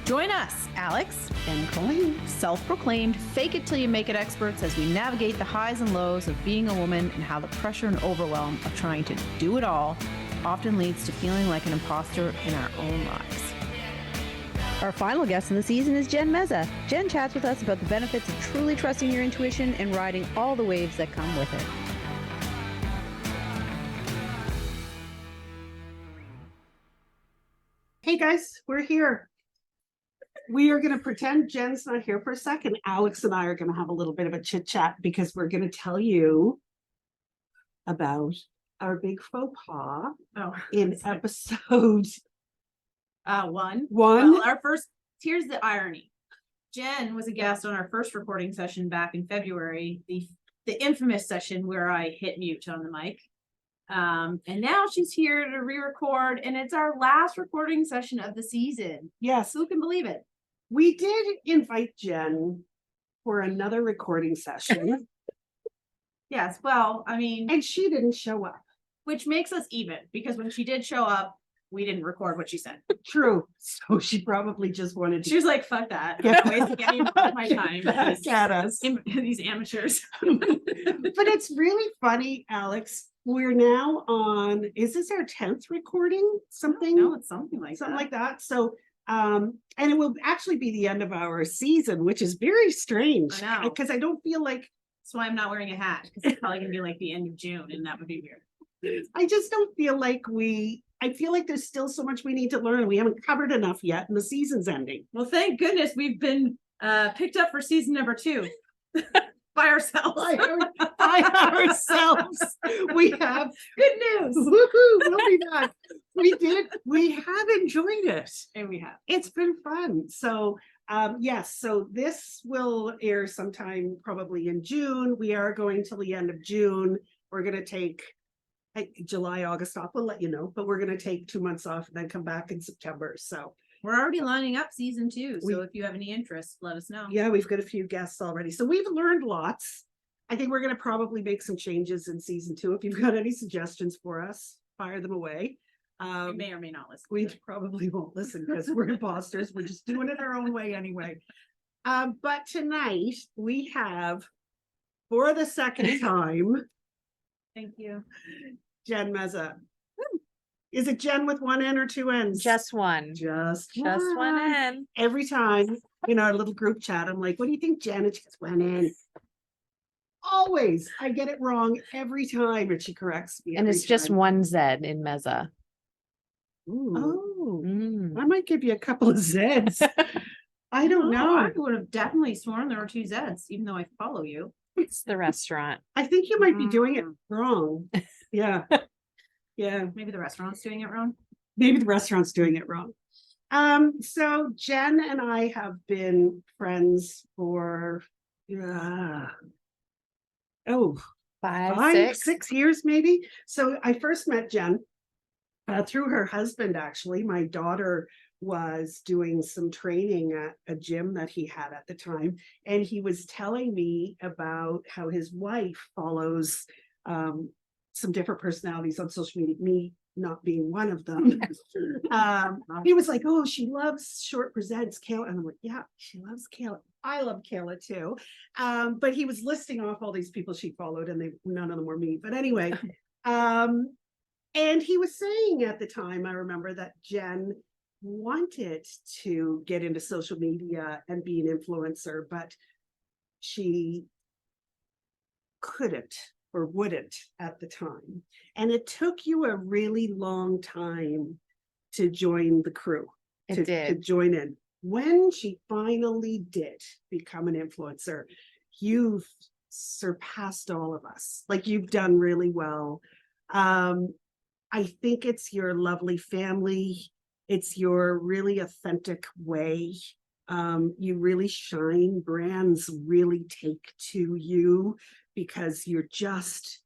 Join us, Alex, and Colleen, self-proclaimed fake it till you make it experts, as we navigate the highs and lows of being a woman and how the pressure and overwhelm of trying to do it all often leads to feeling like an imposter in our own lives. Our final guest in the season is Jen Meza. Jen chats with us about the benefits of truly trusting your intuition and riding all the waves that come with it. Hey guys, we're here. We are going to pretend Jen's not here for a second. Alex and I are going to have a little bit of a chit chat because we're going to tell you about our big faux pas in episode one. One. Well, here's the irony. Jen was a guest on our first recording session back in February, the infamous session where I hit mute on the mic. And now she's here to re-record, and it's our last recording session of the season. Yes. Who can believe it? We did invite Jen for another recording session. Yes, well, I mean, and she didn't show up. Which makes us even, because when she did show up, we didn't record what she said. True. So she probably just wanted to. She was like, fuck that. I'm not wasting any of my time. Back at us. These amateurs. But it's really funny, Alex. We're now on, is this our 10th recording? Something? No, it's something like that. So, and it will actually be the end of our season, which is very strange. I know. Because I don't feel like. That's why I'm not wearing a hat, because it's probably going to be like the end of June, and that would be weird. I just don't feel like I feel like there's still so much we need to learn. We haven't covered enough yet, and the season's ending. Well, thank goodness we've been picked up for season number 2 by ourselves. By ourselves. We have good news. Woohoo, we'll be back. We have enjoyed it. And we have. It's been fun. So yes, so this will air sometime probably in June. We are going till the end of June. We're going to take July, August off. We'll let you know, but we're going to take 2 months off and then come back in September. So we're already lining up season 2. So if you have any interest, let us know. Yeah, we've got a few guests already. So we've learned lots. I think we're going to probably make some changes in season 2. If you've got any suggestions for us, fire them away. We may or may not listen. We probably won't listen because we're imposters. We're just doing it our own way anyway. But tonight we have, for the second time, thank you, Jen Meza. Is it Jen with one N or 2 N's? Just one. Just one N. Every time in our little group chat, I'm like, what do you think, Jen? It's just one N. Always. I get it wrong every time, and she corrects me. And it's just one Z in Meza. Ooh. Oh, I might give you a couple of Zs. I don't know. I would have definitely sworn there were 2 Zs, even though I follow you. It's the restaurant. I think you might be doing it wrong. Yeah. Yeah. Maybe the restaurant's doing it wrong. Maybe the restaurant's doing it wrong. So Jen and I have been friends for 6 years maybe. So I first met Jen through her husband. Actually, my daughter was doing some training at a gym that he had at the time, and he was telling me about how his wife follows some different personalities on social media, me not being one of them. He was like, oh, she loves short presents Kayla. And I'm like, yeah, she loves Kayla. I love Kayla too. But he was listing off all these people she followed, and none of them were me. But anyway, and he was saying at the time, I remember, that Jen wanted to get into social media and be an influencer, but she couldn't or wouldn't at the time. And it took you a really long time to join the crew, to join in. When she finally did become an influencer, you've surpassed all of us. Like, you've done really well. I think it's your lovely family. It's your really authentic way. You really shine. Brands really take to you because you're just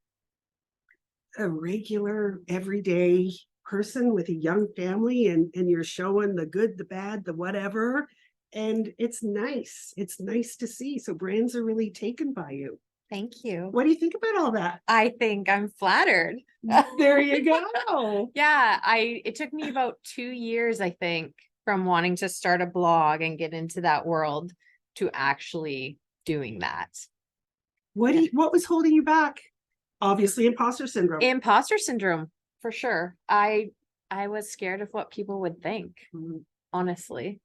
a regular, everyday person with a young family, and you're showing the good, the bad, the whatever. And it's nice. It's nice to see. So brands are really taken by you. Thank you. What do you think about all that? I think I'm flattered. There you go. Yeah, it took me about 2 years, I think, from wanting to start a blog and get into that world to actually doing that. What was holding you back? Obviously, imposter syndrome. Imposter syndrome, for sure. I was scared of what people would think, honestly.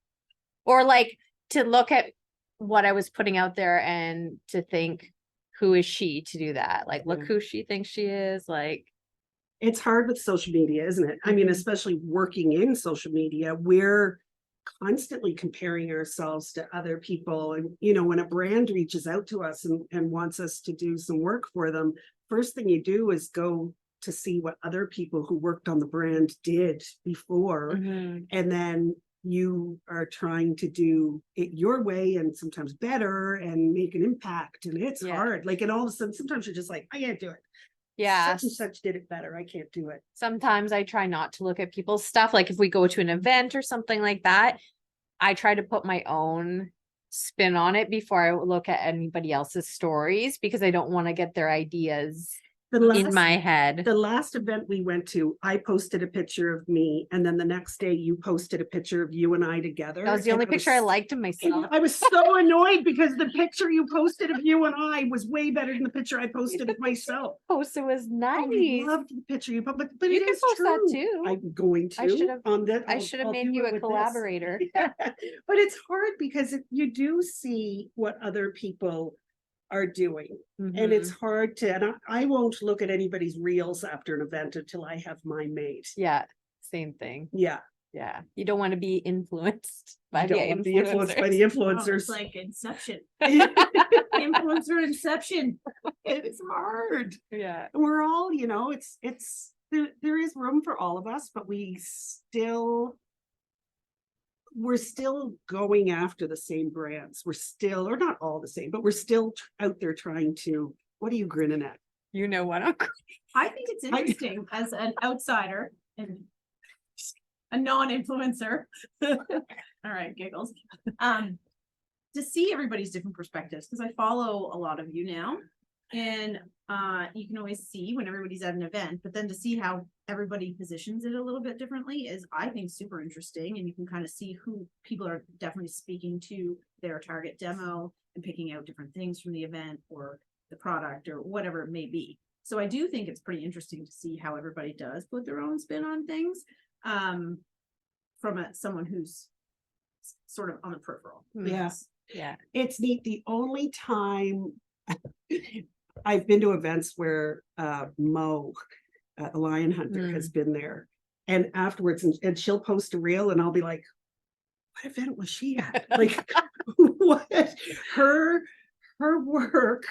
Or like to look at what I was putting out there and to think, who is she to do that? Like, look who she thinks she is. Like, it's hard with social media, isn't it? I mean, especially working in social media, we're constantly comparing ourselves to other people. And, you know, when a brand reaches out to us and wants us to do some work for them, first thing you do is go to see what other people who worked on the brand did before. And then you are trying to do it your way and sometimes better and make an impact. And it's hard. Like, and all of a sudden, sometimes you're just like, I can't do it. yeah. Such and such did it better. I can't do it. Sometimes I try not to look at people's stuff. Like if we go to an event or something like that, I try to put my own spin on it before I look at anybody else's stories, because I don't want to get their ideas in my head. The last event we went to, I posted a picture of me, and then the next day you posted a picture of you and I together. That was the only picture I liked of myself. I was so annoyed because the picture you posted of you and I was way better than the picture I posted of myself. Post, it was nice. I loved the picture you put, but you it can is post true. that too. I'm going to. I should have made you a collaborator. But it's hard because you do see what other people are doing. And it's hard to, and I won't look at anybody's reels after an event until I have mine made. Yeah, same thing. Yeah. Yeah. You don't want to be influenced by the influencers. Oh, it's like Inception. Influencer Inception. It's hard. Yeah. We're all, you know, there is room for all of us, but we're still going after the same brands. We're still, or not all the same, but we're still out there trying to, what are you grinning at? You know what I'm I think it's interesting as an outsider and a non-influencer. All right, giggles. To see everybody's different perspectives, because I follow a lot of you now, and you can always see when everybody's at an event, but then to see how everybody positions it a little bit differently is, I think, super interesting. And you can kind of see who people are definitely speaking to their target demo and picking out different things from the event or the product or whatever it may be. So I do think it's pretty interesting to see how everybody does put their own spin on things, from someone who's sort of on the peripheral. Yes. Yeah. It's neat. The only time I've been to events where Mo, a lion hunter, has been there, and afterwards, and she'll post a reel, and I'll be like, "What event was she at?" Like, what? Her work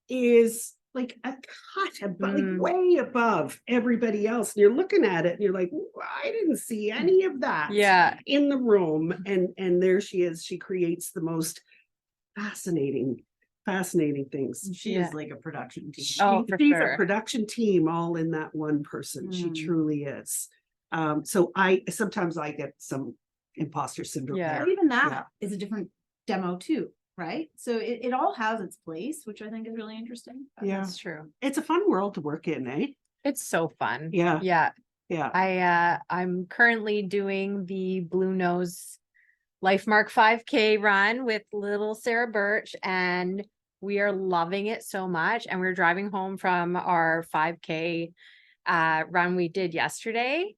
is like a cut, like way above everybody else. And you're looking at it, and you're like, I didn't see any of that. In the room, and there she is. She creates the most fascinating things. She is like a production team. She's a production team all in that one person. She truly is. So sometimes I get some imposter syndrome there. Even that is a different demo too, right? So it all has its place, which I think is really interesting. Yeah, that's true. It's a fun world to work in, eh? It's so fun. Yeah. I'm currently doing the Blue Nose LifeMark 5K run with little Sarah Birch, and we are loving it so much. And we're driving home from our 5K run we did yesterday,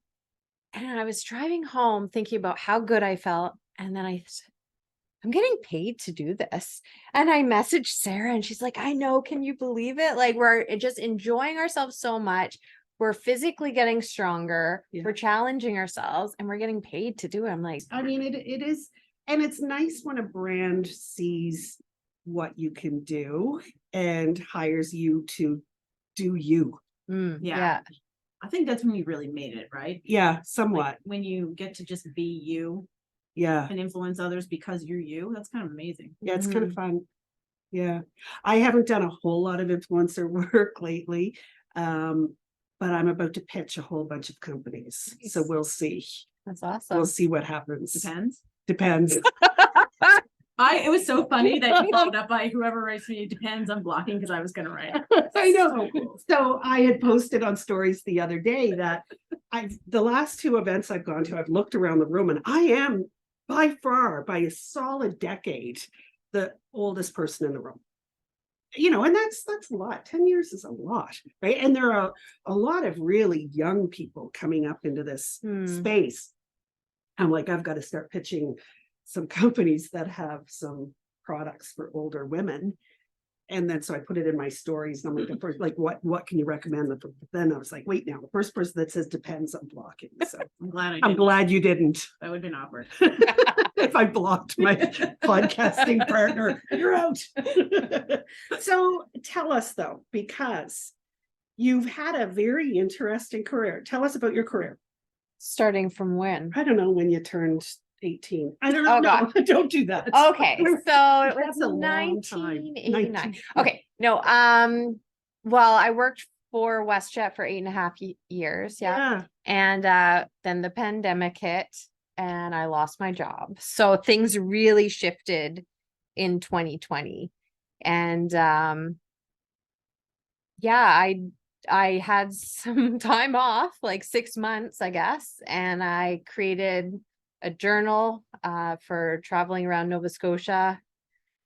and I was driving home thinking about how good I felt, and then I'm getting paid to do this. And I messaged Sarah, and she's like, I know, can you believe it? Like, we're just enjoying ourselves so much. We're physically getting stronger. We're challenging ourselves, and we're getting paid to do it. I'm like, I mean, it is. And it's nice when a brand sees what you can do and hires you to do you. I think that's when you really made it, right? Yeah, somewhat. Like when you get to just be you. And influence others because you're you. That's kind of amazing. Yeah, it's kind of fun. Yeah. I haven't done a whole lot of influencer work lately. But I'm about to pitch a whole bunch of companies. Nice. So we'll see. That's awesome. We'll see what happens. Depends. It was so funny that you followed up by whoever writes me, it depends, I'm blocking because I was going to write. I know. So cool. So I had posted on stories the other day that the last two events I've gone to, I've looked around the room, and I am by far, by a solid decade, the oldest person in the room. And that's a lot. 10 years is a lot, right? And there are a lot of really young people coming up into this space. I'm like, I've got to start pitching some companies that have some products for older women. And then so I put it in my stories, and I'm like, the first, like, what can you recommend? But then I was like, wait, now the first person that says depends, I'm blocking. So I'm glad you didn't. That would have been awkward. If I blocked my podcasting partner, you're out. So tell us though, because you've had a very interesting career. Tell us about your career. Starting from when? I don't know, when you turned 18. I don't know. Oh, No, don't do that. Okay, so it was That's a long time. 1989. 19. Okay, no, well, I worked for WestJet for 8.5 years, yeah. And then the pandemic hit and I lost my job. So things really shifted in 2020. And I had some time off, like 6 months, I guess, and I created a journal for traveling around Nova Scotia.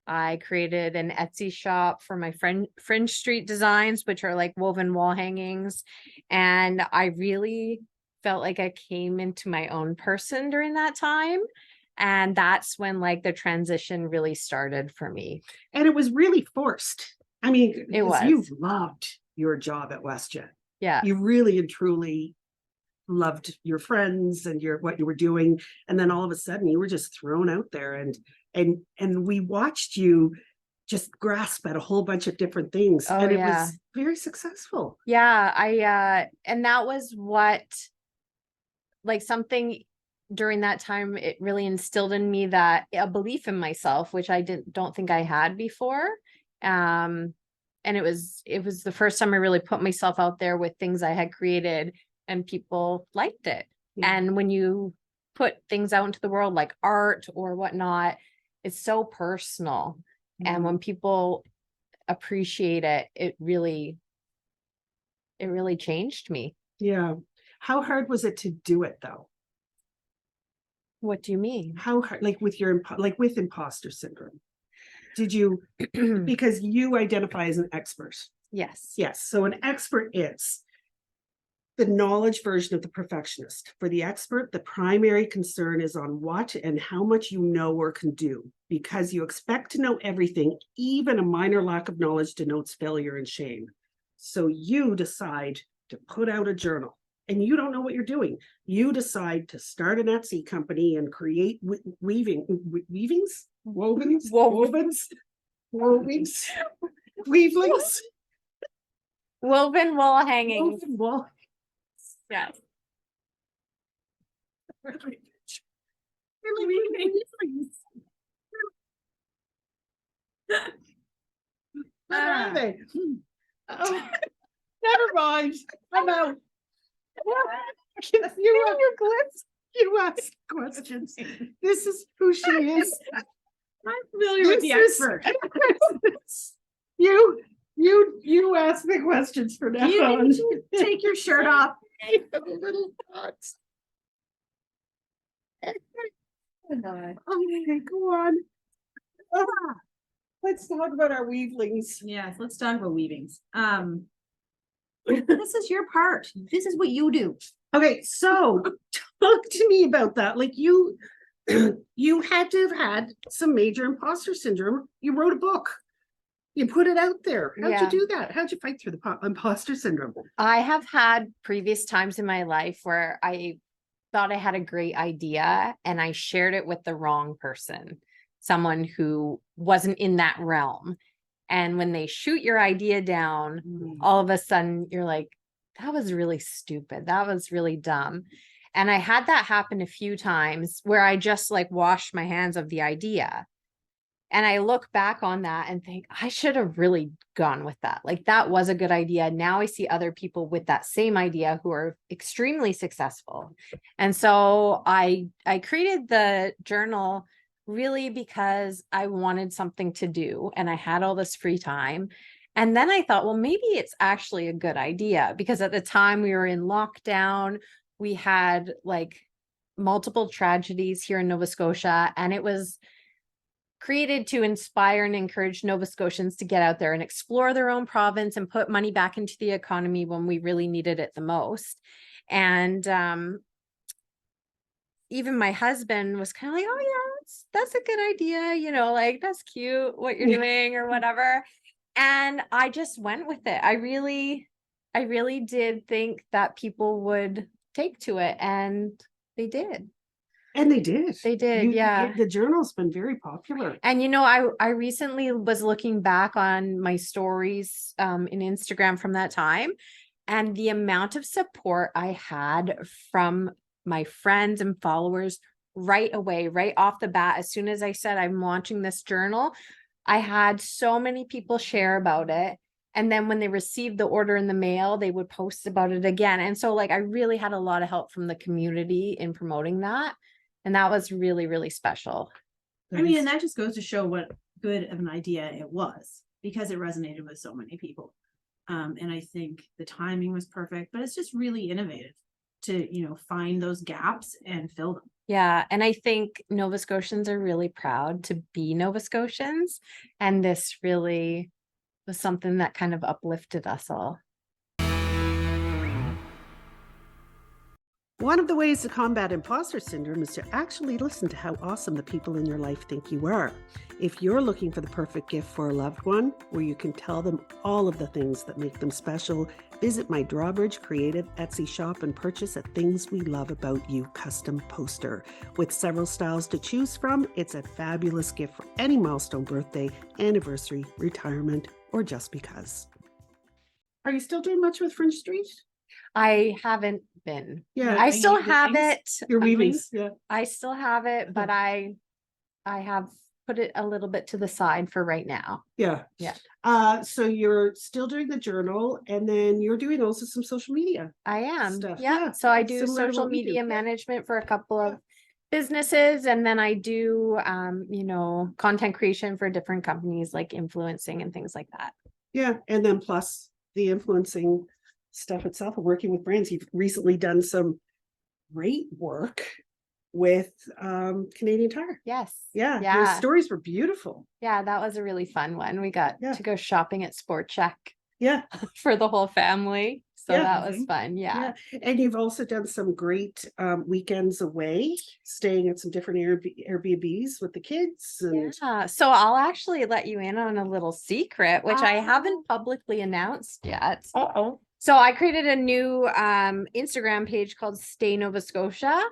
I created an Etsy shop for my Fringe Street designs, which are like woven wall hangings. And I really felt like I came into my own person during that time. And that's when like the transition really started for me. And it was really forced. I mean, It was. You loved your job at WestJet. Yeah. You really and truly loved your friends and what you were doing, and then all of a sudden you were just thrown out there, and we watched you just grasp at a whole bunch of different things. Oh, and it yeah. was very successful. Yeah, and that was what, like, something during that time, it really instilled in me that a belief in myself, which I don't think I had before. And it was the first time I really put myself out there with things I had created, and people liked it. Yeah. And when you put things out into the world like art or whatnot, it's so personal. And when people appreciate it, it really changed me. Yeah. How hard was it to do it though? What do you mean? How hard, like with imposter syndrome? Did you, because you identify as an expert. Yes. Yes. So an expert is the knowledge version of the perfectionist. For the expert, the primary concern is on what and how much you know or can do, because you expect to know everything. Even a minor lack of knowledge denotes failure and shame. So you decide to put out a journal, and you don't know what you're doing. You decide to start an Etsy company and create weavings, weavelings, Woven wall hangings. woven wall. Yes. What are they? Oh, never mind. I'm out. You ask questions. This is who she is. I'm familiar with the expert. You ask the questions for now. You need to take your shirt off. Little thoughts. Okay, go on. Let's talk about our weavlings. Yes, let's talk about weavings. This is your part. This is what you do. Okay, so talk to me about that. Like you had to have had some major imposter syndrome. You wrote a book. You put it out there. How'd you do that? How'd you fight through the imposter syndrome? I have had previous times in my life where I thought I had a great idea and I shared it with the wrong person, someone who wasn't in that realm. And when they shoot your idea down, all of a sudden you're like, that was really stupid. That was really dumb. And I had that happen a few times where I just like washed my hands of the idea. And I look back on that and think, I should have really gone with that. Like, that was a good idea. Now I see other people with that same idea who are extremely successful. And so I created the journal really because I wanted something to do and I had all this free time. And then I thought, well, maybe it's actually a good idea, because at the time we were in lockdown, we had like multiple tragedies here in Nova Scotia, and it was created to inspire and encourage Nova Scotians to get out there and explore their own province and put money back into the economy when we really needed it the most. And even my husband was kind of like, oh yeah, that's a good idea, you know, like that's cute what you're doing or whatever. And I just went with it. I really did think that people would take to it, and they did. And they did. They did, yeah. The journal's been very popular. And I recently was looking back on my stories in Instagram from that time, and the amount of support I had from my friends and followers right away, right off the bat, as soon as I said I'm launching this journal, I had so many people share about it. And then when they received the order in the mail, they would post about it again. And so like I really had a lot of help from the community in promoting that. And that was really, really special. I mean, and that just goes to show what good of an idea it was, because it resonated with so many people. And I think the timing was perfect, but it's just really innovative to, you know, find those gaps and fill them. Yeah. And I think Nova Scotians are really proud to be Nova Scotians. And this really was something that kind of uplifted us all. One of the ways to combat imposter syndrome is to actually listen to how awesome the people in your life think you are. If you're looking for the perfect gift for a loved one, where you can tell them all of the things that make them special, visit my Drawbridge Creative Etsy shop and purchase a Things We Love About You custom poster. With several styles to choose from, it's a fabulous gift for any milestone birthday, anniversary, retirement, or just because. Are you still doing much with Fringe Street? I haven't been. Yeah, I still have it. Your weavings, yeah. I still have it, but I have put it a little bit to the side for right now. Yeah. Yeah. So you're still doing the journal, and then you're doing also some social media. I am. Stuff. Yeah. Yeah. So I do Similar to social what we do. media management for a couple of businesses, and then I do content creation for different companies, like influencing and things like that. Yeah. And then plus the influencing stuff itself and working with brands. You've recently done some great work with Canadian Tire. Yes. Yeah. Yeah. Your stories were beautiful. Yeah, that was a really fun one. We got to go shopping at Sport Check Yeah. for the whole family. So Yeah. that was fun. Yeah. And you've also done some great weekends away, staying at some different Airbnbs with the kids. And Yeah. So I'll actually let you in on a little secret, which I haven't publicly announced yet. Uh-oh. So I created a new Instagram page called Stay Nova Scotia,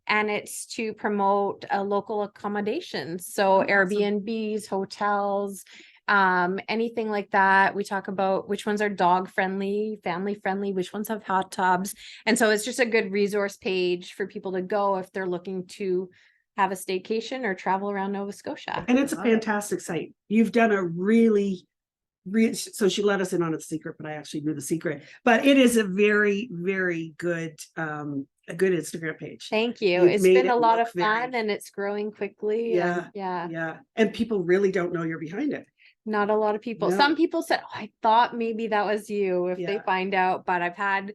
and it's to promote local accommodations. So Airbnbs, hotels, anything like that. We talk about which ones are dog friendly, family friendly, which ones have hot tubs. And so it's just a good resource page for people to go if they're looking to have a staycation or travel around Nova Scotia. And it's a fantastic site. You've done a really, so she let us in on a secret, but I actually knew the secret. But it is a very, very good a good Instagram page. Thank you. You've It's made been it a lot look of fun and it's growing quickly. Yeah. Yeah. And people really don't know you're behind it. Not a lot of people. No. Some people said, oh, I thought maybe that was you if they Yeah. find out, but I've had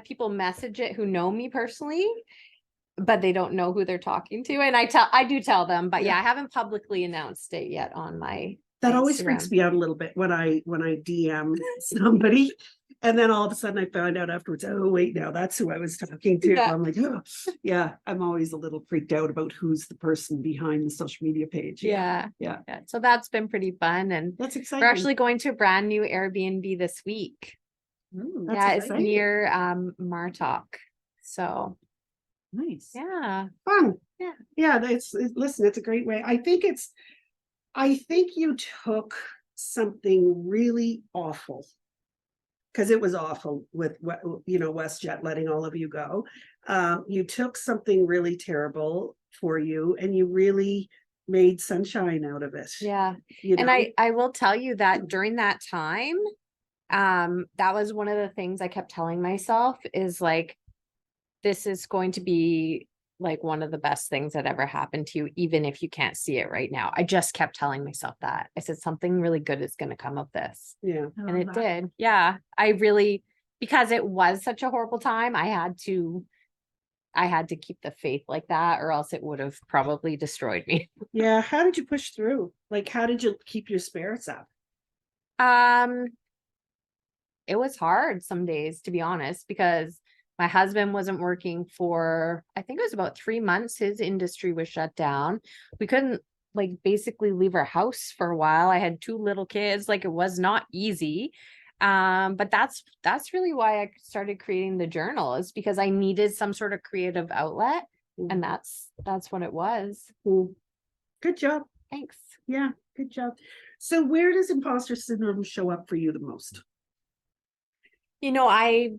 people message it who know me personally, but they don't know who they're talking to. And I do tell them, but Yeah. I haven't publicly announced it yet on my That always Instagram. freaks me out a little bit when I DM somebody, and then all of a sudden I found out afterwards, oh wait, now that's who I was talking to. Yeah. I'm like, oh yeah, I'm always a little freaked out about who's the person behind the social media page. Yeah. So that's been pretty fun. And That's exciting. we're actually going to a brand new Airbnb this week. That's Yeah, it's exciting. near Martok. So Nice. yeah. Fun. Yeah. Listen, it's a great way. I think you took something really awful, because it was awful with WestJet letting all of you go. You took something really terrible for you and you really made sunshine out of it. Yeah. You And know? I will tell you that during that time, that was one of the things I kept telling myself is like, this is going to be like one of the best things that ever happened to you, even if you can't see it right now. I just kept telling myself that. I said, something really good is going to come of this. Yeah. And it did. Yeah. I really, because it was such a horrible time, I had to I had to keep the faith like that, or else it would have probably destroyed me. Yeah. How did you push through? Like, how did you keep your spirits up? Um, it was hard some days, to be honest, because my husband wasn't working for, I think it was about 3 months. His industry was shut down. We couldn't like basically leave our house for a while. I had 2 little kids. Like, it was not easy. But that's really why I started creating the journal, is because I needed some sort of creative outlet. And that's what it was. Good job. Thanks. Yeah, good job. So where does imposter syndrome show up for you the most? I've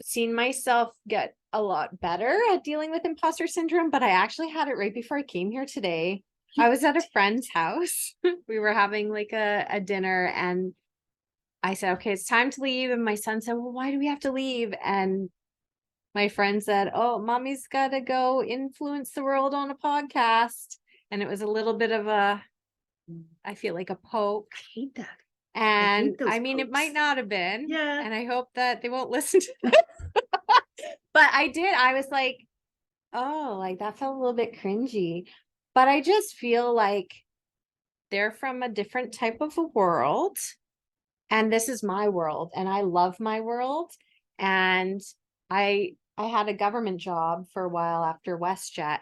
seen myself get a lot better at dealing with imposter syndrome, but I actually had it right before I came here today. I was at a friend's house. We were having like a dinner, and I said, okay, it's time to leave. And my son said, well, why do we have to leave? And my friend said, oh, mommy's got to go influence the world on a podcast. And it was a little bit of I feel like a poke. I hate that. And those I mean, it might pokes. not have been. Yeah. And I hope that they won't listen to this. But I did. I was like, oh, like that felt a little bit cringy. But I just feel like they're from a different type of a world. And this is my world. And I love my world. And I had a government job for a while after WestJet.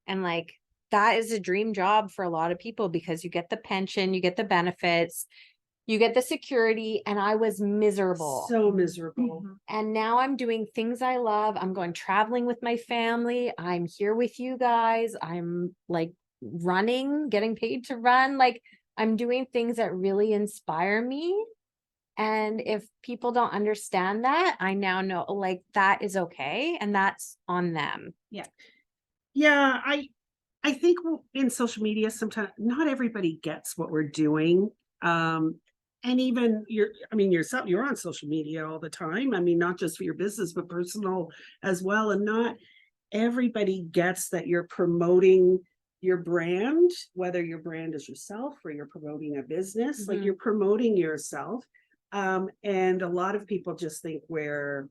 And like, that is a dream job for a lot of people, because you get the pension, you get the benefits, you get the security, and I was miserable. So miserable. And now I'm doing things I love. I'm going traveling with my family. I'm here with you guys. I'm like running, getting paid to run. Like, I'm doing things that really inspire me. And if people don't understand that, I now know like that is okay. And that's on them. Yeah, I think in social media, sometimes not everybody gets what we're doing. And even yourself, you're on social media all the time. I mean, not just for your business, but personal as well. And not everybody gets that you're promoting your brand, whether your brand is yourself or you're promoting a business, like you're promoting yourself. And a lot of people just think we're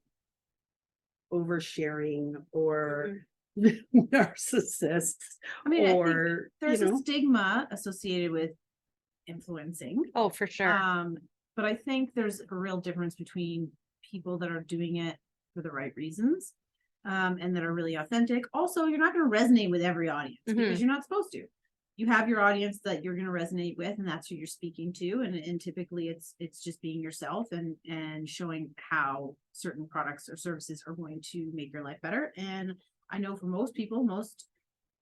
oversharing or narcissists. I mean, or I think there's a stigma associated with influencing. Oh, for sure. But I think there's a real difference between people that are doing it for the right reasons, and that are really authentic. Also, you're not going to resonate with every audience because you're not supposed to. You have your audience that you're going to resonate with, and that's who you're speaking to. And typically it's just being yourself and showing how certain products or services are going to make your life better. And I know for most people, most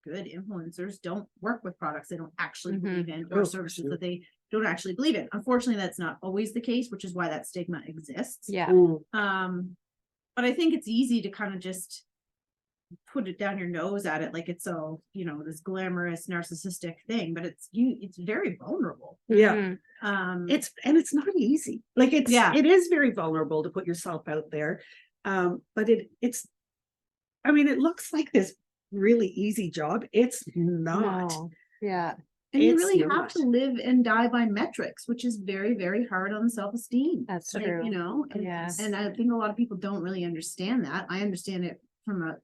good influencers don't work with products they don't actually believe in, or services that they don't actually believe in. Unfortunately, that's not always the case, which is why that stigma exists. Yeah. But I think it's easy to kind of just put it down your nose at it like it's so, this glamorous narcissistic thing, but it's very vulnerable. Yeah. It's not easy. Like it is very vulnerable to put yourself out there. But it looks like this really easy job. It's not. No. Yeah. And you really have to live and die by metrics, which is very, very hard on self-esteem. That's true. And I think a lot of people don't really understand that. I understand it from a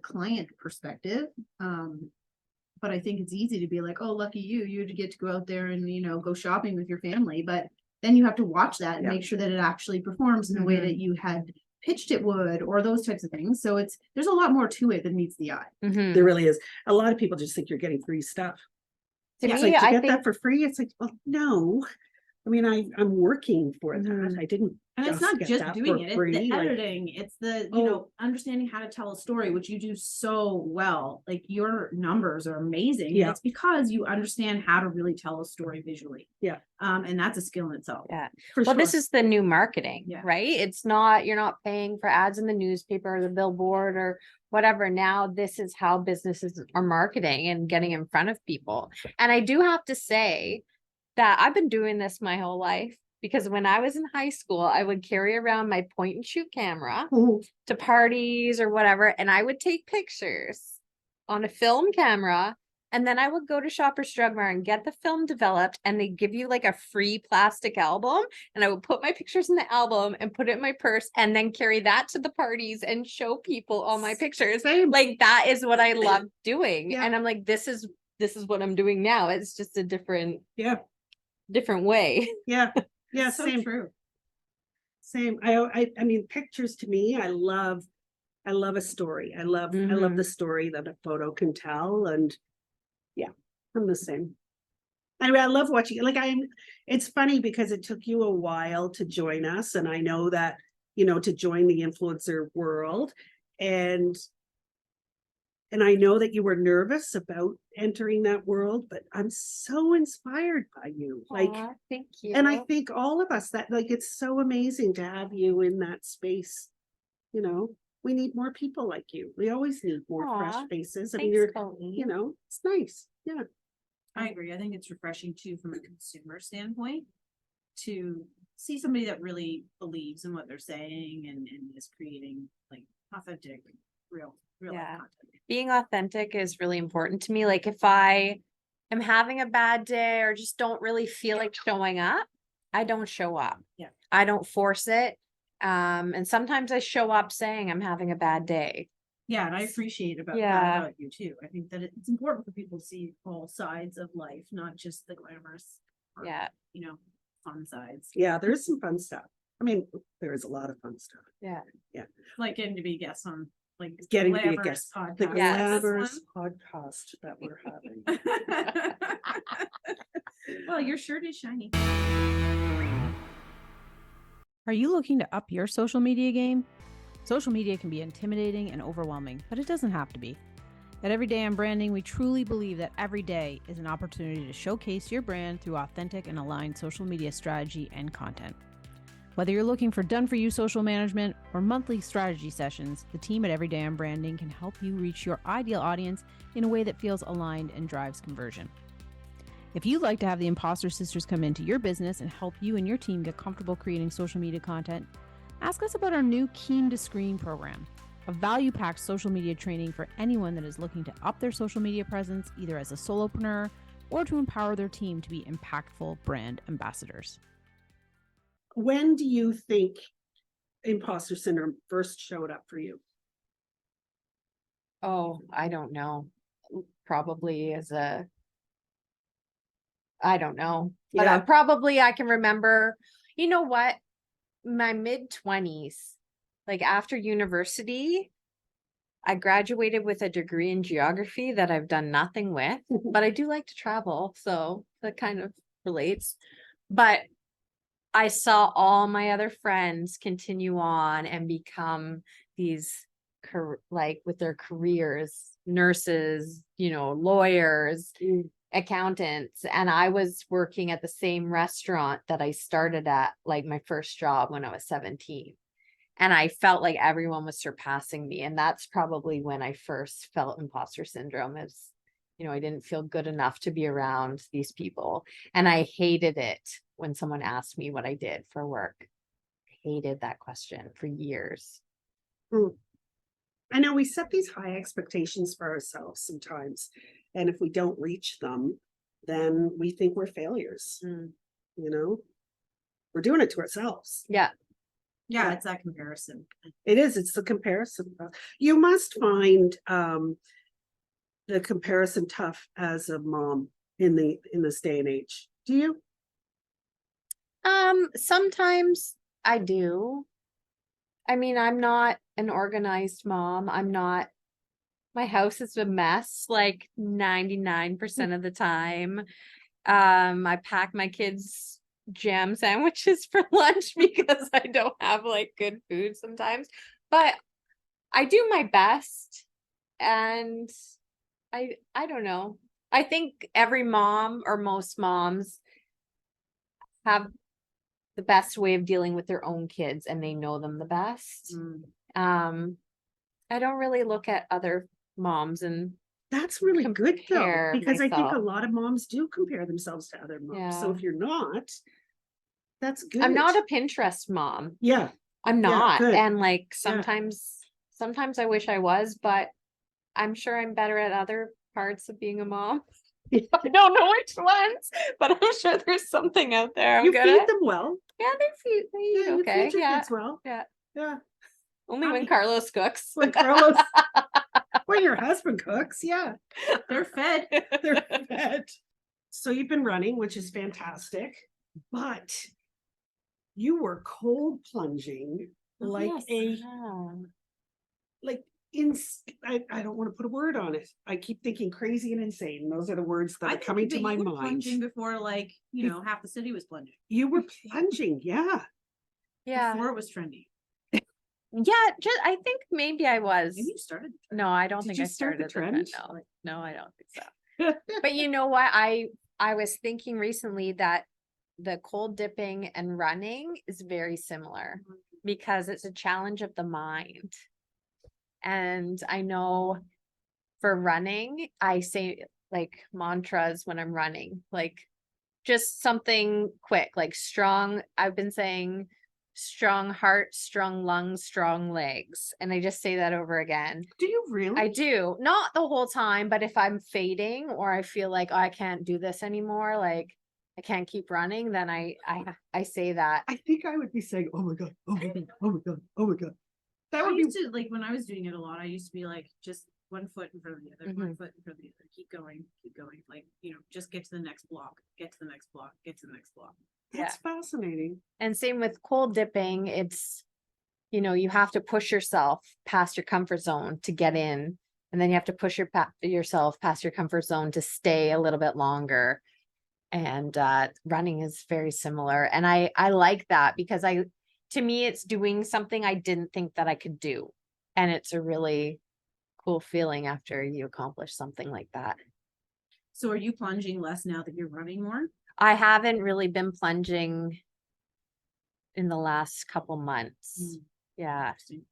client perspective. But I think it's easy to be like, oh, lucky you get to go out there and, go shopping with your family. But then you have to watch that and make sure that it actually performs in the way that you had pitched it would, or those types of things. So there's a lot more to it than meets the eye. There really is. A lot of people just think you're getting free stuff. To It's me, like, I get think that for free. It's like, well, no. I mean, I'm working for that. I didn't. And it's not get just that doing for it, free. it's the Like, editing, it's the, understanding how to tell a story, which you do so well. Like your numbers are amazing. Yeah. It's because you understand how to really tell a story visually. Yeah. And that's a skill in itself. Yeah. for Well, sure. this is the new marketing, Yeah. right? You're not paying for ads in the newspaper or the billboard or whatever. Now this is how businesses are marketing and getting in front of people. And I do have to say that I've been doing this my whole life, because when I was in high school, I would carry around my point and shoot camera to parties or whatever, and I would take pictures on a film camera And then I would go to Shoppers Drug Mart and get the film developed, and they give you like a free plastic album. And I would put my pictures in the album and put it in my purse and then carry that to the parties and show people all my pictures. Same. Like that is what I love doing. Yeah. And I'm like, this is what I'm doing now. It's just a different way. Yeah. Yeah. So Same. true. Same. I mean, pictures to me, I love a story. I love the story that a photo can tell. And yeah, I'm the same. Anyway, I love watching it. It's funny because it took you a while to join us. And I know that, to join the influencer world. And I know that you were nervous about entering that world, but I'm so inspired by you. Aw, thank you. And I think all of us that it's so amazing to have you in that space. We need more people like you. We always need more Aw, fresh faces. I thanks, mean, Colleen. it's nice. Yeah. I agree. I think it's refreshing too, from a consumer standpoint, to see somebody that really believes in what they're saying and is creating like authentic, real Yeah. content. Being authentic is really important to me. Like if I am having a bad day or just don't really feel like showing up, I don't show up. Yeah. I don't force it. And sometimes I show up saying I'm having a bad day. Yeah, and I appreciate that about you too. I think that it's important for people to see all sides of life, not just the glamorous, or, Yeah. fun sides. Yeah, there's some fun stuff. I mean, there is a lot of fun stuff. Yeah. Like getting to be guests on Getting to be a Glamorous guest. The podcast. Yes. glamorous podcast that we're having. Well, your shirt is shiny. Are you looking to up your social media game? Social media can be intimidating and overwhelming, but it doesn't have to be. At Every Day on Branding, we truly believe that every day is an opportunity to showcase your brand through authentic and aligned social media strategy and content. Whether you're looking for done-for-you social management or monthly strategy sessions, the team at Every Day on Branding can help you reach your ideal audience in a way that feels aligned and drives conversion. If you'd like to have the Imposter Sisters come into your business and help you and your team get comfortable creating social media content, ask us about our new Keen to Screen program, a value-packed social media training for anyone that is looking to up their social media presence, either as a solopreneur or to empower their team to be impactful brand ambassadors. When do you think imposter syndrome first showed up for you? Oh, I don't know. Probably I don't know. But Yeah. probably I can remember, you know what? My mid-20s, like after university, I graduated with a degree in geography that I've done nothing with, but I do like to travel, so that kind of relates. But I saw all my other friends continue on and become these with their careers, nurses, lawyers, accountants. And I was working at the same restaurant that I started at, like my first job when I was 17. And I felt like everyone was surpassing me. And that's probably when I first felt imposter syndrome. Is, I didn't feel good enough to be around these people. And I hated it when someone asked me what I did for work. I hated that question for years. I know we set these high expectations for ourselves sometimes. And if we don't reach them, then we think we're failures. We're doing it to ourselves. Yeah. Yeah, it's that comparison. It is. It's the comparison. You must find the comparison tough as a mom in this day and age. Do you? Sometimes I do. I mean, I'm not an organized mom. My house is a mess like 99% of the time. I pack my kids jam sandwiches for lunch because I don't have like good food sometimes, but I do my best. And I don't know. I think every mom or most moms have the best way of dealing with their own kids and they know them the best. I don't really look at other moms and that's really good though, compare because I think myself. a lot of moms do compare themselves to other moms. So Yeah. if you're not, that's good. I'm not a Pinterest mom. Yeah. I'm Yeah, not. good. And like Yeah. sometimes I wish I was, but I'm sure I'm better at other parts of being a mom. I don't know which ones, but I'm sure there's something out there. I'm You good feed at. them well. Yeah, they eat You okay. feed your Yeah, kids well. yeah. Yeah. Only I when mean- Carlos cooks. When Carlos, when your husband cooks, yeah, They're fed. they're fed. So you've been running, which is fantastic, but you were cold plunging Oh, like yes. like I don't want to put a word on it. I keep thinking crazy and insane. Those are the words that I are coming to think my you were mind. plunging before, like, half the city was plunging. You were plunging, yeah. Yeah. Before it was trendy. Yeah, just I think maybe I was. Maybe you started. No, I don't Did think you I start the started trend? No, I don't think so. But you know what? I was thinking recently that the cold dipping and running is very similar because it's a challenge of the mind. And I know for running, I say like mantras when I'm running, like just something quick, like strong. I've been saying strong heart, strong lungs, strong legs. And I just say that over again. Do you really? I do. Not the whole time, but if I'm fading or I feel like, oh, I can't do this anymore, like I can't keep running, then I say that. I think I would be saying, oh my God, oh my God, oh my God, oh my God. That I would be used to, like, when I was doing it a lot, I used to be like, just one foot in front of the other, one foot in front of the other, keep going, like, just get to the next block, get to the next block, get to the next block. that's fascinating. And same with cold dipping, it's, you have to push yourself past your comfort zone to get in. And then you have to push yourself past your comfort zone to stay a little bit longer. And running is very similar. And I like that because to me, it's doing something I didn't think that I could do. And it's a really cool feeling after you accomplish something like that. So are you plunging less now that you're running more? I haven't really been plunging in the last couple months. Yeah. Interesting.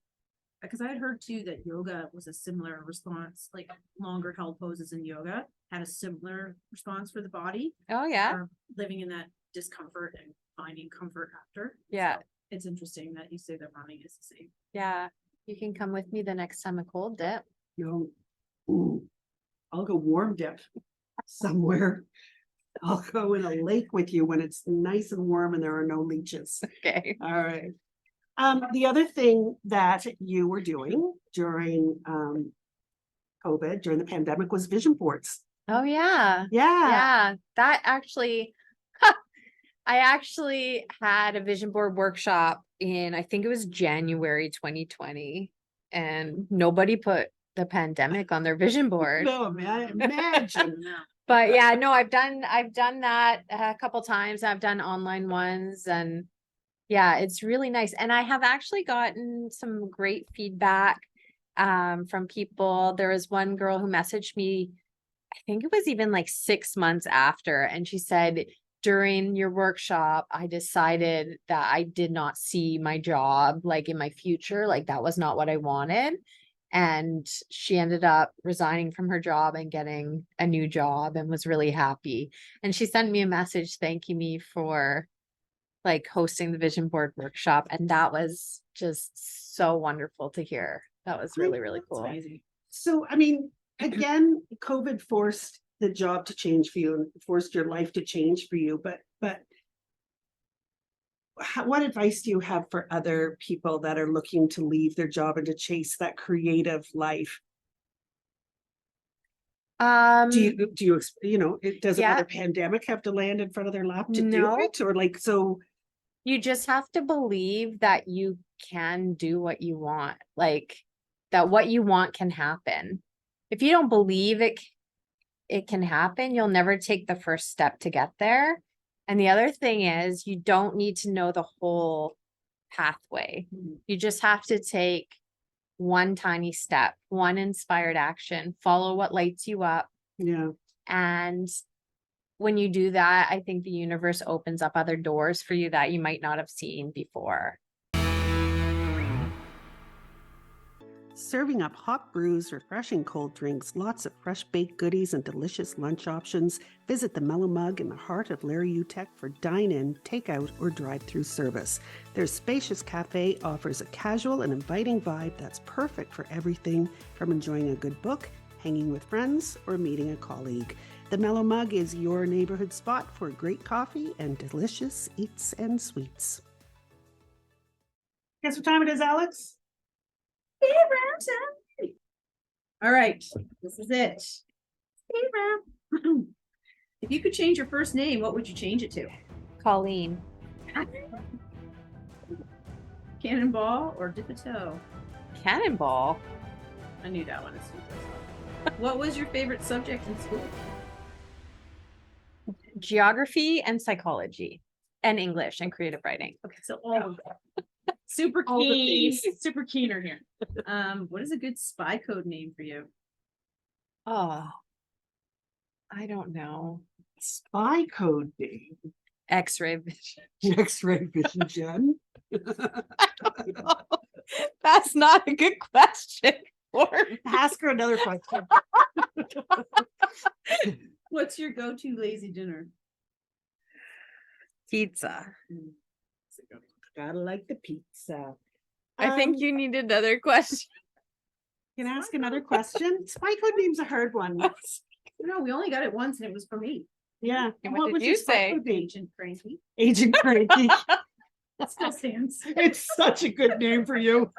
Because I had heard too that yoga was a similar response, like longer held poses in yoga had a similar response for the body. Oh yeah. Or living in that discomfort and finding comfort after. Yeah. So it's interesting that you say that running is the same. Yeah. You can come with me the next time a cold dip. No. Ooh. I'll go warm dip somewhere. I'll go in a lake with you when it's nice and warm and there are no leeches. Okay. All right. The other thing that you were doing during COVID, during the pandemic, was vision boards. Oh yeah. Yeah. Yeah. That actually, I actually had a vision board workshop in, I think it was January 2020, and nobody put the pandemic on their vision board. No, man, imagine. But yeah, no, I've done that a couple times. I've done online ones, and yeah, it's really nice. And I have actually gotten some great feedback from people. There was one girl who messaged me, I think it was even like 6 months after, and she said, during your workshop, I decided that I did not see my job like in my future, like that was not what I wanted. And she ended up resigning from her job and getting a new job and was really happy. And she sent me a message thanking me for like hosting the vision board workshop. And that was just so wonderful to hear. That was really, really cool. Amazing. So, I mean, again, COVID forced the job to change for you and forced your life to change for you. But what advice do you have for other people that are looking to leave their job and to chase that creative life? Do you does another pandemic have to land in front of their lap to do it, or like, so you just have to believe that you can do what you want, like that what you want can happen. If you don't believe it can happen, you'll never take the first step to get there. And the other thing is, you don't need to know the whole pathway. You just have to take one tiny step, one inspired action, follow what lights you up. yeah. And when you do that, I think the universe opens up other doors for you that you might not have seen before. Serving up hot brews, refreshing cold drinks, lots of fresh baked goodies, and delicious lunch options. Visit the Mellow Mug in the heart of Larry Utech for dine-in, takeout, or drive-through service. Their spacious cafe offers a casual and inviting vibe that's perfect for everything from enjoying a good book, hanging with friends, or meeting a colleague. The Mellow Mug is your neighborhood spot for great coffee and delicious eats and sweets. Guess what time it is, Alex? All right, this is it. If you could change your first name, what would you change it to? Colleen. Cannonball or Dip a Toe? Cannonball. I knew that one as soon as I saw it. What was your favorite subject in school? Geography and psychology. And English and creative writing. Okay, so all of that. Super All the keen. things. Super keener here. What is a good spy code name for you? Oh, I don't know. Spy code name. X-ray vision. X-ray vision, Jen. That's not a good question. Ask her another question. What's your go-to lazy dinner? Pizza. Gotta like the pizza. I think you need another question. Can I ask another question? Spy code name's a hard one. No, we only got it once and it was for me. Yeah. And what did was you your spy say? code name? Agent Cranky. Agent Cranky. That still stands. It's such a good name for you.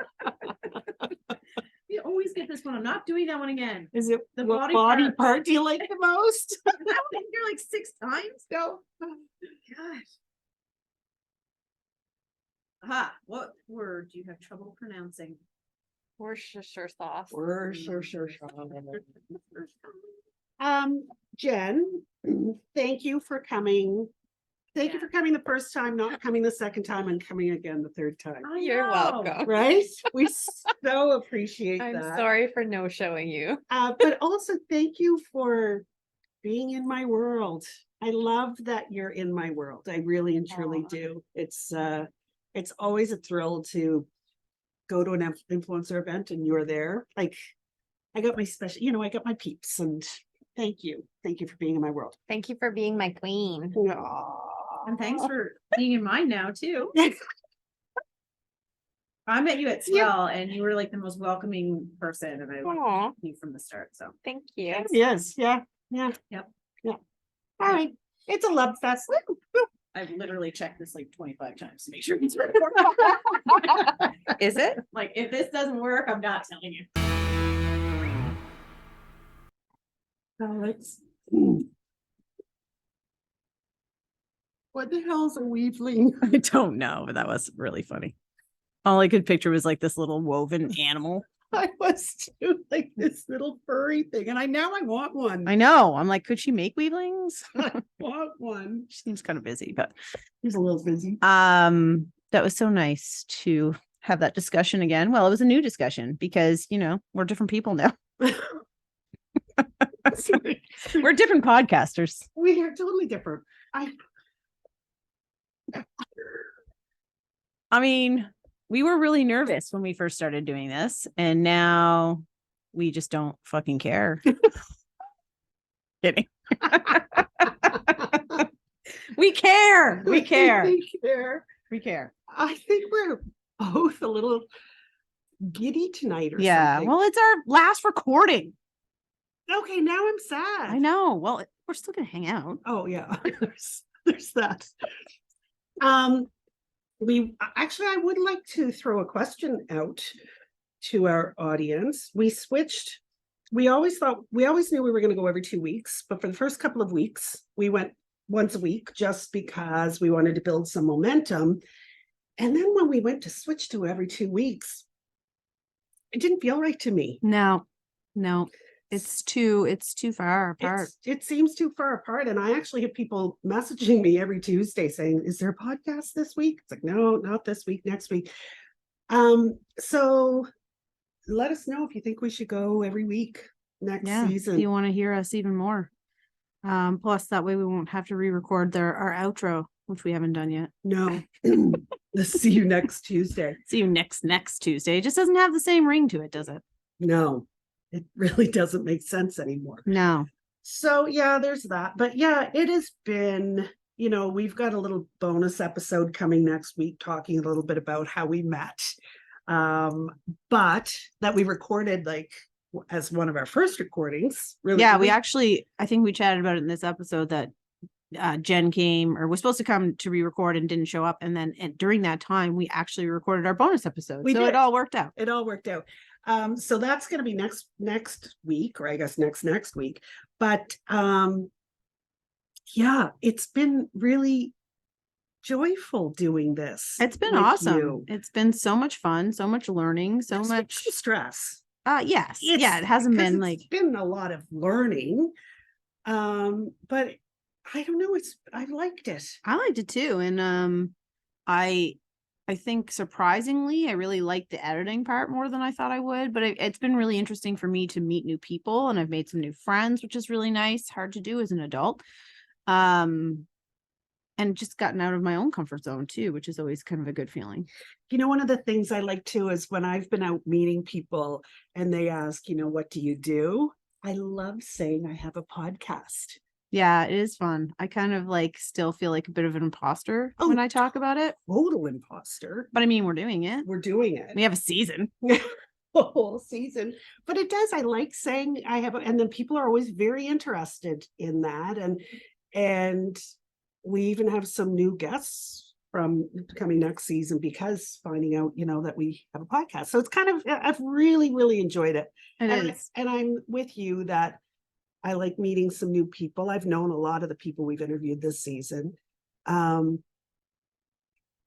You always get this one. I'm not doing that one again. Is it The what body body part. part do you like the most? That one in here like 6 times. No. Gosh. Aha, what word do you have trouble pronouncing? Worcestershire sauce. Sure. Jen, thank you for coming. Thank you Yeah. for coming the first time, not coming the second time, and coming again the third time. I You're know. welcome. Right? We so appreciate I'm that. sorry for no showing you. But also thank you for being in my world. I love that you're in my world. I really and truly Aw. do. It's always a thrill to go to an influencer event and you're there. Like I got my special, I got my peeps, and thank you. Thank you for being in my world. Thank you for being my queen. And thanks for being in mine now too. I met you at Swell and you were like the most welcoming person and I Aw, knew from the start. So thank you. Yes, yeah. Yep. All right. It's a love fest. I've literally checked this like 25 times to make sure it's recording. Is it? Like if this doesn't work, I'm not telling you. Alex. What the hell's a weaveling? I don't know, but that was really funny. All I could picture was like this little woven animal. I was too, like this little furry thing, and I want one. I know. I'm like, could she make weavlings? I want one. She seems kind of busy, but He's a little busy. that was so nice to have that discussion again. Well, it was a new discussion because, we're different people now. We're different podcasters. We are totally different. I mean, we were really nervous when we first started doing this, and now we just don't fucking care. Kidding. We care. We care. We care. We care. I think we're both a little giddy tonight or Yeah. something. Well, it's our last recording. Okay, now I'm sad. I know. Well, we're still gonna hang out. Oh yeah, there's that. I would like to throw a question out to our audience. We always knew we were going to go every 2 weeks, but for the first couple of weeks, we went once a week just because we wanted to build some momentum. And then when we went to switch to every 2 weeks, it didn't feel right to me. No. It's too far apart. It seems too far apart. And I actually have people messaging me every Tuesday saying, is there a podcast this week? It's like, no, not this week, next week. So let us know if you think we should go every week next season. If you want to hear us even more. Plus that way we won't have to re-record our outro, which we haven't done yet. No. Let's see you next Tuesday. See you next Tuesday. It just doesn't have the same ring to it, does it? No, it really doesn't make sense anymore. No. So yeah, there's that. But yeah, it has been, we've got a little bonus episode coming next week talking a little bit about how we met. But that we recorded like as one of our first recordings. Really, Yeah, we actually, I think we chatted about it in this episode that Jen came or was supposed to come to re-record and didn't show up. And then during that time, we actually recorded our bonus episode. So it all worked out. It all worked out. So that's going to be next week, or I guess next week. But yeah, it's been really joyful doing this. It's been awesome. It's been so much fun, so much learning, so much stress. Yes. Yeah, it hasn't been like it's been a lot of learning. But I don't know, I liked it. I liked it too. And I think surprisingly, I really liked the editing part more than I thought I would, but it's been really interesting for me to meet new people, and I've made some new friends, which is really nice, hard to do as an adult. And just gotten out of my own comfort zone too, which is always kind of a good feeling. You know, one of the things I like too is when I've been out meeting people and they ask, you know, what do you do? I love saying I have a podcast. Yeah, it is fun. I kind of like still feel like a bit of an imposter when I talk about it. Total imposter. But I mean, we're doing it. We're doing it. We have a season. A whole season. But it does. I like saying I have, and then people are always very interested in that. And we even have some new guests from coming next season because finding out, you know, that we have a podcast. So it's kind of, I've really, really enjoyed it. And I'm with you that I like meeting some new people. I've known a lot of the people we've interviewed this season. But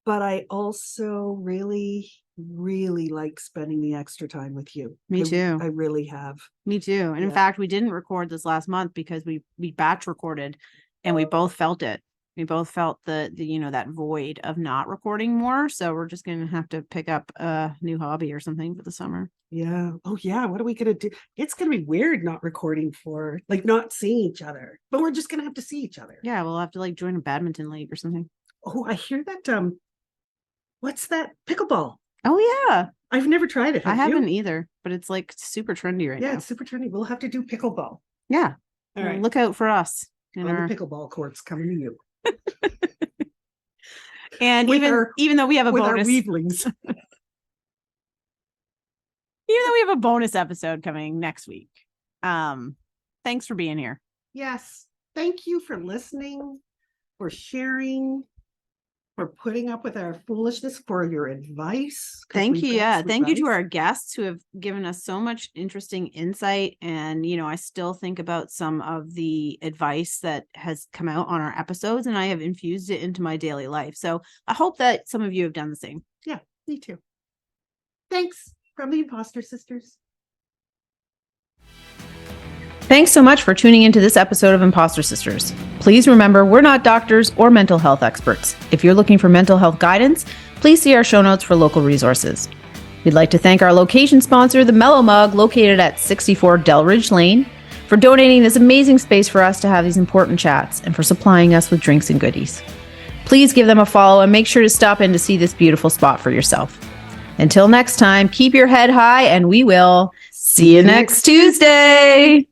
I also really, really like spending the extra time with you. Me too. I really have. Me too. And in fact, we didn't record this last month because we batch recorded and we both felt it. We both felt the you know, that void of not recording more. So we're just going to have to pick up a new hobby or something for the summer. Yeah. Oh yeah. What are we going to do? It's going to be weird not recording for, like, not seeing each other, but we're just going to have to see each other. Yeah. We'll have to like join a badminton league or something. Oh, I hear that. What's that? Pickleball. Oh yeah. I've never tried it. I haven't either, but it's like super trendy right now. Yeah, it's super trendy. We'll have to do pickleball. Yeah. All right. Look out for us. On the pickleball courts coming to you. And even though we have a bonus, our weavelings. Even though we have a bonus episode coming next week. Thanks for being here. Yes. Thank you for listening, for sharing, for putting up with our foolishness, for your advice. Thank you. Yeah. Thank you to our guests who have given us so much interesting insight. And, you know, I still think about some of the advice that has come out on our episodes, and I have infused it into my daily life. So I hope that some of you have done the same. Yeah, me too. Thanks from the Imposter Sisters. Thanks so much for tuning into this episode of Imposter Sisters. Please remember, we're not doctors or mental health experts. If you're looking for mental health guidance, please see our show notes for local resources. We'd like to thank our location sponsor, the Mellow Mug, located at 64 Delridge Lane, for donating this amazing space for us to have these important chats and for supplying us with drinks and goodies. Please give them a follow and make sure to stop in to see this beautiful spot for yourself. Until next time, keep your head high and we will see you next Tuesday.